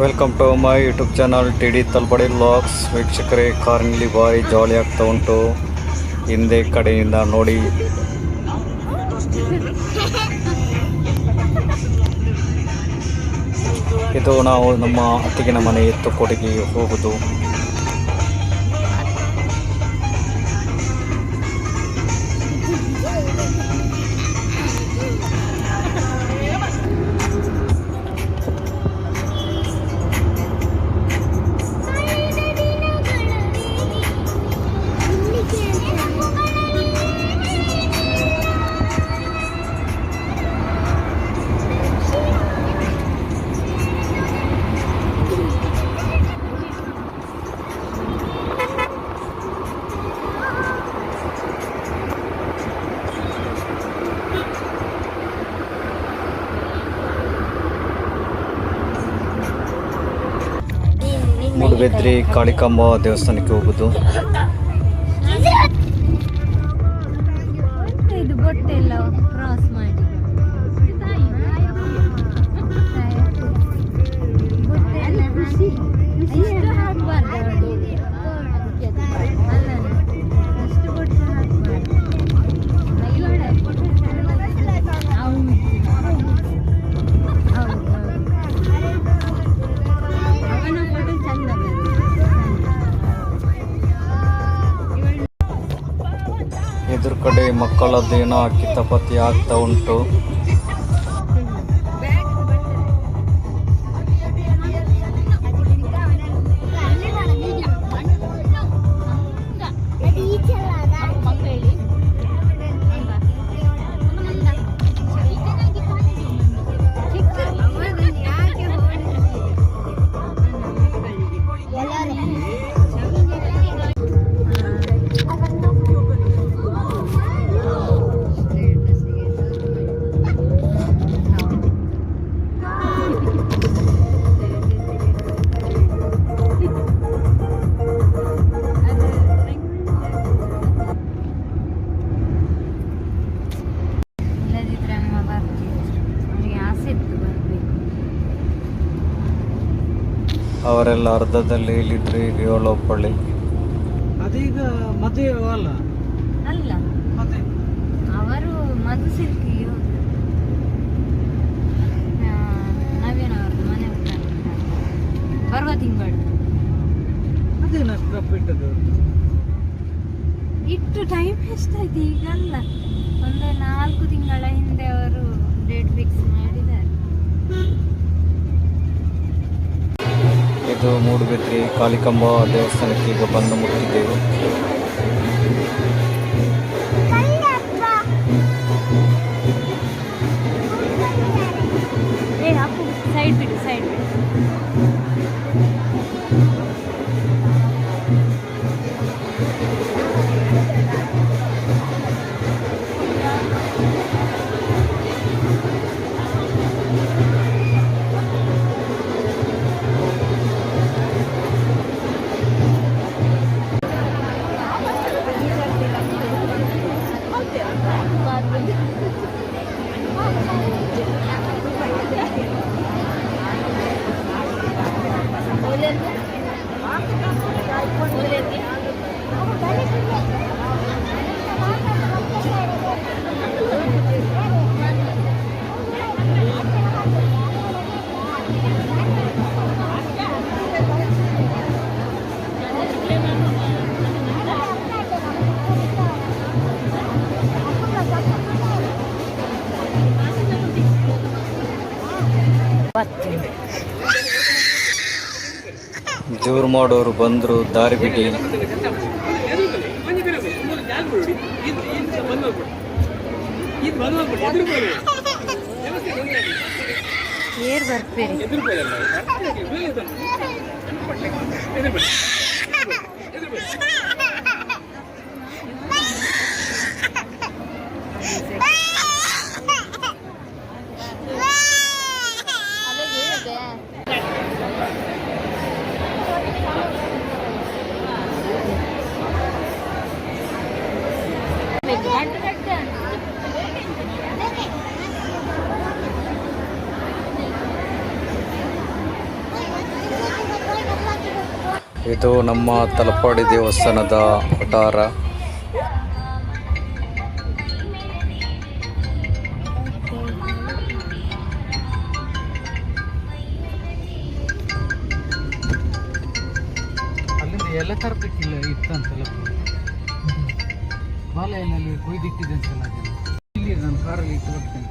Welcome to my YouTube channel T D Talbadi vlogs. ವೀಕ್ಷಕರೇ, ಕಾರ್ನಲ್ಲಿ ಭಾರಿ ಜಾಲಿ ಆಗ್ತಾ ಉಂಟು. ಹಿಂದೆ ಕಡೆಯಿಂದ ನೋಡಿ. ಇದು ನಾವು ನಮ್ಮ ಅತ್ತಿಗೆನ ಮನೆ ಎತ್ತುಕೋಟೆಗೆ ಹೋಗುದು. ಮೂಡುಬಿದ್ರೆ ಕಾಳಿಕಾಂಬ ದೇವಸ್ಥಾನಕ್ಕೆ ಹೋಗುದು. ಎದುರು ಕಡೆ ಮಕ್ಕಳದ್ದೇನೋ ಕಿತಾಪತಿ ಆಗ್ತಾ ಉಂಟು. ಅವರೆಲ್ಲ ಅರ್ಧದಲ್ಲಿ ಇಲ್ಲಿದ್ರೆ ಈಗ ಏಳೊಪ್ಪಳ್ಳಿ. ಅದೀಗ ಮದುವೆ ಅಲ್ಲ ಅಲ್ಲ, ಅವರು ಮಧು ಸಿಲ್ಕಿಗೆ ನವೀನವ್ರದ್ದು ಮನೆ ಬರುವ ತಿಂಗಳು. ಅದೇನಷ್ಟು ಇಟ್ಟದ್ದು ಇಟ್ಟು ಟೈಮ್ ಎಷ್ಟಾಯ್ತು ಈಗ? ಅಲ್ಲ, ಒಂದು 4 ತಿಂಗಳ ಹಿಂದೆ ಅವರು ಡೇಟ್ ಫಿಕ್ಸ್ ಮಾಡಿದ್ದಾರೆ. ಇದು ಮೂಡುಬಿದ್ರೆ ಕಾಳಿಕಾಂಬ ದೇವಸ್ಥಾನಕ್ಕೆ ಈಗ ಬಂದು ಮುಟ್ಟಿದ್ದೆವು. ಸೈಡ್ ಬಿಡು, ಸೈಡ್ ಬಿಡು. ಜೋರು ಮಾಡೋರು ಬಂದರು, ದಾರಿ ಬಿಡಿ. ಏರ್ ಬರ್ಬೇಡಿ. ಇದು ನಮ್ಮ ತಲಪಾಡಿ ದೇವಸ್ಥಾನದ ವಠಾರ. ಅಲ್ಲಿಂದ ಎಲ್ಲ ತರಬೇಕಿಲ್ಲ ಇತ್ತಂತಲ್ಲ, ಬಾಲೆಯಲ್ಲಿ ಕೊಯ್ದಿಟ್ಟಿದೆ ಅಂತಲ್ಲ, ಇಲ್ಲಿ ನಾನು ಕಾರಲ್ಲಿ ಇಟ್ಟು ಹೋಗ್ತೇನೆ.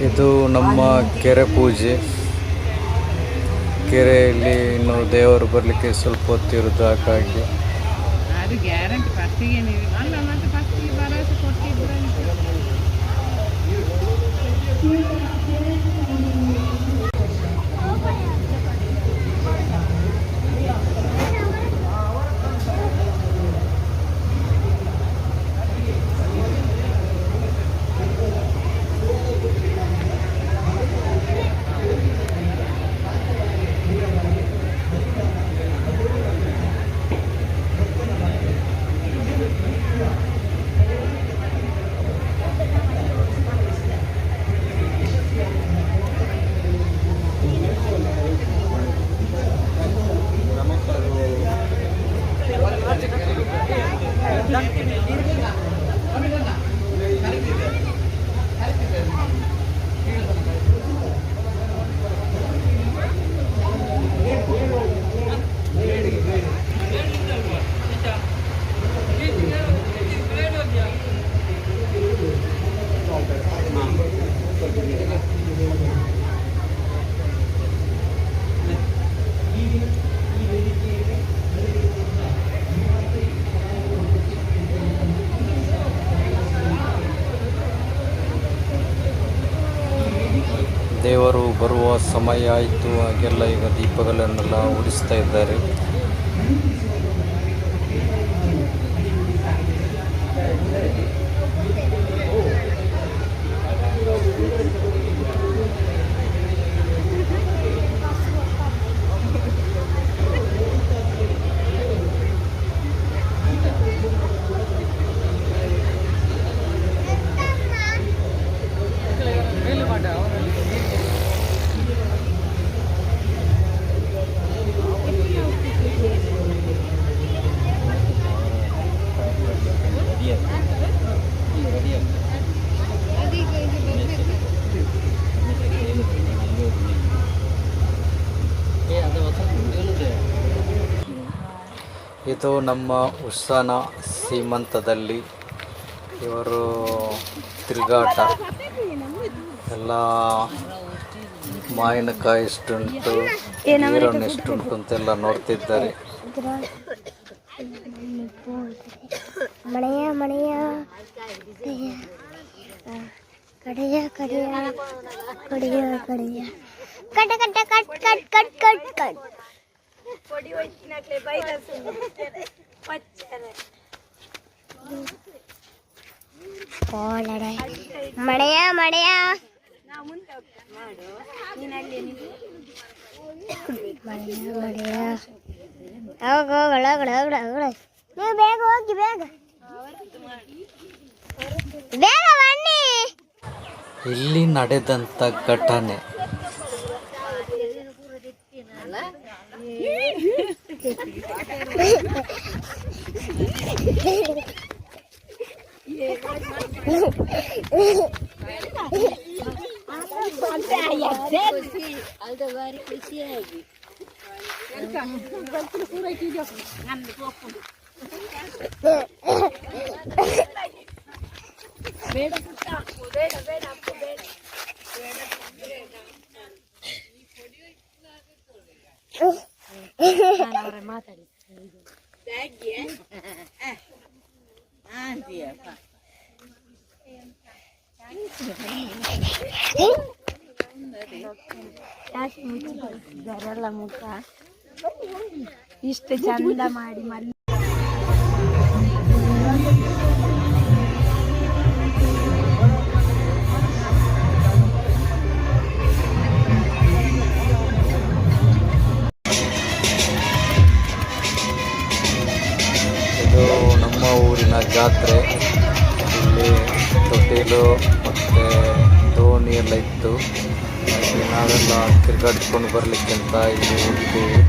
ಇದು ನಮ್ಮ ಕೆರೆ ಪೂಜೆ. ಕೆರೆಯಲ್ಲಿ ಇನ್ನು ದೇವರು ಬರಲಿಕ್ಕೆ ಸ್ವಲ್ಪ ಹೊತ್ತಿರೋದು, ಹಾಗಾಗಿ ಅದು ಗ್ಯಾರಂಟಿ ಫಸ್ಟಿಗೆ ನೀವು ಅಲ್ಲ ಮತ್ತೆ ಫಸ್ಟಿಗೆ ಭರವಸೆ ಕೊಟ್ಟಿದ್ರು ದೇವರು ಬರುವ ಸಮಯ ಆಯಿತು. ಹಾಗೆಲ್ಲ ಈಗ ದೀಪಗಳನ್ನೆಲ್ಲ ಉಡಿಸ್ತಾ ಇದ್ದಾರೆ. ಇದು ನಮ್ಮ ಉತ್ಸಾನ ಸೀಮಂತದಲ್ಲಿ ಇವರು ತಿರುಗಾಟ ಎಲ್ಲ ಮಾವಿನಕಾಯಿ ಎಷ್ಟುಂಟು, ನೀರನ್ನು ಎಷ್ಟುಂಟು ಅಂತೆಲ್ಲ ನೋಡ್ತಿದ್ದಾರೆ. ಮಳೆಯ ಮಳೆಯ ಕಡೆಯ ಕಡೆಯ ಕಡೆಯ ಕಡೆಯ ಕಟ ಕಟ ಕಟ್ ಕಟ್ ಕಟ್ ಕಟ್ ಕಟ್ ಕೋಳಡೆ ಮಳೆಯ ಮಳೆಯ ಮಳೆಯ ಮಳೆಯ ಹೋಗೋಗಳ ನೀವು ಬೇಗ ಹೋಗಿ ಬೇಗ ಬೇಗ ಬನ್ನಿ. ಇಲ್ಲಿ ನಡೆದಂಥ ಘಟನೆ ಮಾತಾಡಿ ಮುಖ ಇಷ್ಟು ಚಂದ ಮಾಡಿ ಮಲ್ಲಿ ಜಾತ್ರೆ. ಇಲ್ಲಿ ತೊಟ್ಟಿಲು ಮತ್ತು ದೋಣಿ ಎಲ್ಲ ಇತ್ತು. ಹಾಗೆ ನಾವೆಲ್ಲ ತಿರುಗಾಡಿಸ್ಕೊಂಡು ಬರಲಿಕ್ಕಿಂತ ಇಲ್ಲಿ ಹೋಗಿದ್ದೀವಿ.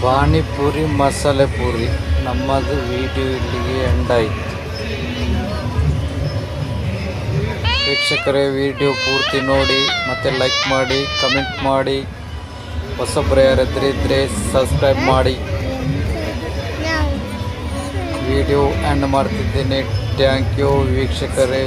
ಪಾನಿಪುರಿ ಮಸಾಲೆ ಪೂರಿ ನಮ್ಮದು ವಿಡಿಯೋ ಇಲ್ಲಿಗೆ ಎಂಡ್ ಆಯಿತು. ವೀಕ್ಷಕರೇ, ವಿಡಿಯೋ ಪೂರ್ತಿ ನೋಡಿ ಮತ್ತು ಲೈಕ್ ಮಾಡಿ, ಕಮೆಂಟ್ ಮಾಡಿ, ಹೊಸಬ್ರು ಯಾರಾದ್ರಿದ್ರೆ ಸಬ್ಸ್ಕ್ರೈಬ್ ಮಾಡಿ. ವಿಡಿಯೋ ಎಂಡ್ ಮಾಡ್ತಿದ್ದೇನೆ. ಥ್ಯಾಂಕ್ ಯು ವೀಕ್ಷಕರೇ.